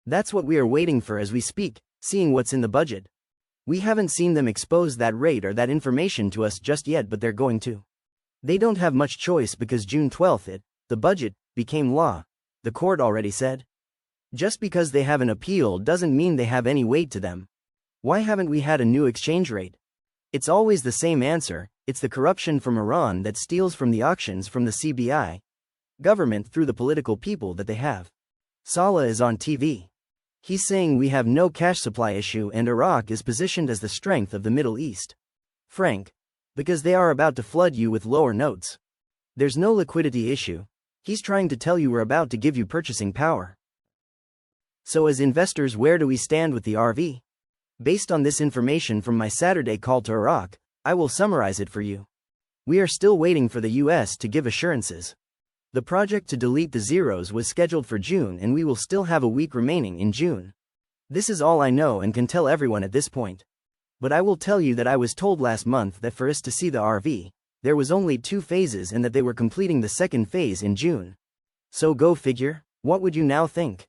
That's what we are waiting for as we speak, seeing what's in the budget. We haven't seen them expose that rate or that information to us just yet, but they're going to. They don't have much choice because June 12th the budget, became law, the court already said. Just because they have an appeal doesn't mean they have any weight to them. Why haven't we had a new exchange rate? It's always the same answer: it's the corruption from Iran that steals from the auctions from the CBI government through the political people that they have. Saleh is on TV. He's saying we have no cash supply issue and Iraq is positioned as the strength of the Middle East. Frank, because they are about to flood you with lower notes. There's no liquidity issue. He's trying to tell you we're about to give you purchasing power. So as investors, where do we stand with the RV? Based on this information from my Saturday call to Iraq, I will summarize it for you. We are still waiting for the US to give assurances. The project to delete the zeros was scheduled for June and we will still have a week remaining in June. This is all I know and can tell everyone at this point. But I will tell you that I was told last month that for us to see the RV, there was only 2 phases and that they were completing the second phase in June. So go figure, what would you now think?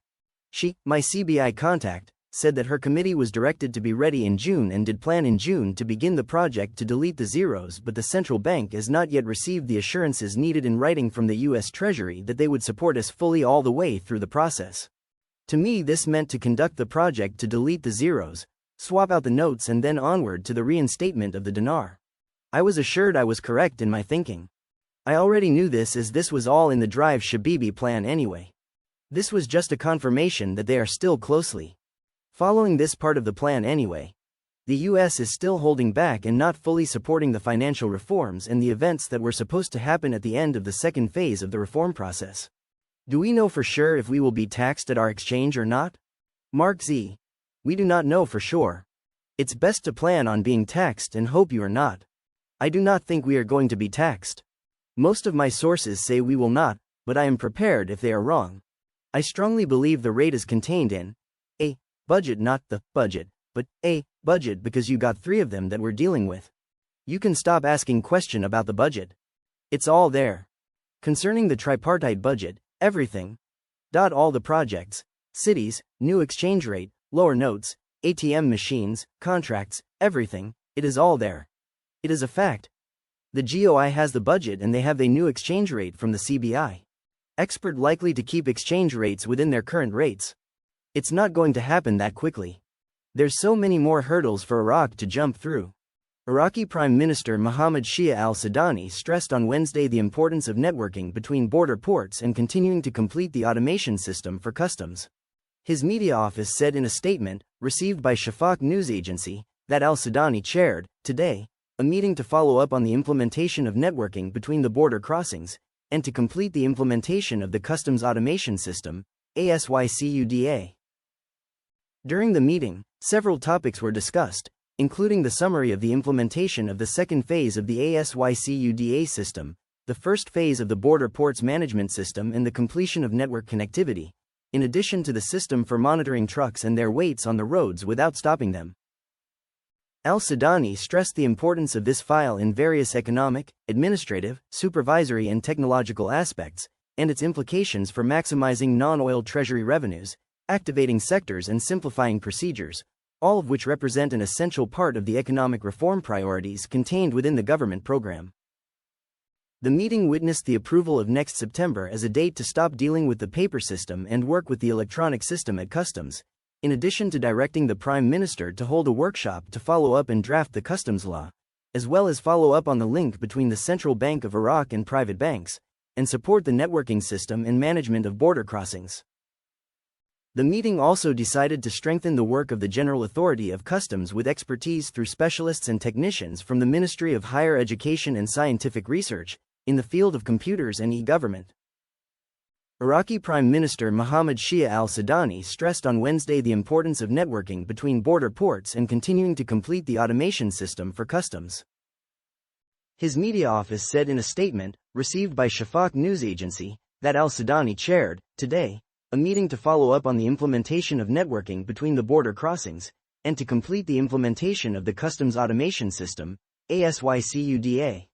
She, my CBI contact, said that her committee was directed to be ready in June and did plan in June to begin the project to delete the zeros, but the central bank has not yet received the assurances needed in writing from the US Treasury that they would support us fully all the way through the process. To me, this meant to conduct the project to delete the zeros, swap out the notes and then onward to the reinstatement of the dinar. I was assured I was correct in my thinking. I already knew this as this was all in the Drive Shabibi plan anyway. This was just a confirmation that they are still closely following this part of the plan anyway. The US is still holding back and not fully supporting the financial reforms and the events that were supposed to happen at the end of the second phase of the reform process. Do we know for sure if we will be taxed at our exchange or not? Mark Z. We do not know for sure. It's best to plan on being taxed and hope you are not. I do not think we are going to be taxed. Most of my sources say we will not, but I am prepared if they are wrong. I strongly believe the rate is contained in a budget, not the budget, but a budget, because you got 3 of them that we're dealing with. You can stop asking question about the budget. It's all there. Concerning the tripartite budget, everything. All the projects, cities, new exchange rate, lower notes, ATM machines, contracts, everything, it is all there. It is a fact. The GOI has the budget and they have a new exchange rate from the CBI. Expert likely to keep exchange rates within their current rates. It's not going to happen that quickly. There's so many more hurdles for Iraq to jump through. Iraqi Prime Minister Mohammed Shia al-Sudani stressed on Wednesday the importance of networking between border ports and continuing to complete the automation system for customs. His media office said in a statement, received by Shafaq news agency, that al-Sudani chaired, today, a meeting to follow up on the implementation of networking between the border crossings, and to complete the implementation of the customs automation system, ASYCUDA. During the meeting, several topics were discussed, including the summary of the implementation of the second phase of the ASYCUDA system, the first phase of the border ports management system and the completion of network connectivity, in addition to the system for monitoring trucks and their weights on the roads without stopping them. Al-Sudani stressed the importance of this file in various economic, administrative, supervisory and technological aspects, and its implications for maximizing non-oil treasury revenues, activating sectors and simplifying procedures, all of which represent an essential part of the economic reform priorities contained within the government program. The meeting witnessed the approval of next September as a date to stop dealing with the paper system and work with the electronic system at customs, in addition to directing the Prime Minister to hold a workshop to follow up and draft the customs law, as well as follow up on the link between the Central Bank of Iraq and private banks, and support the networking system and management of border crossings. The meeting also decided to strengthen the work of the General Authority of Customs with expertise through specialists and technicians from the Ministry of Higher Education and Scientific Research, in the field of computers and e-government. Iraqi Prime Minister Mohammed Shia al-Sudani stressed on Wednesday the importance of networking between border ports and continuing to complete the automation system for customs. His media office said in a statement, received by Shafaq news agency, that al-Sudani chaired, today, a meeting to follow up on the implementation of networking between the border crossings, and to complete the implementation of the customs automation system, ASYCUDA.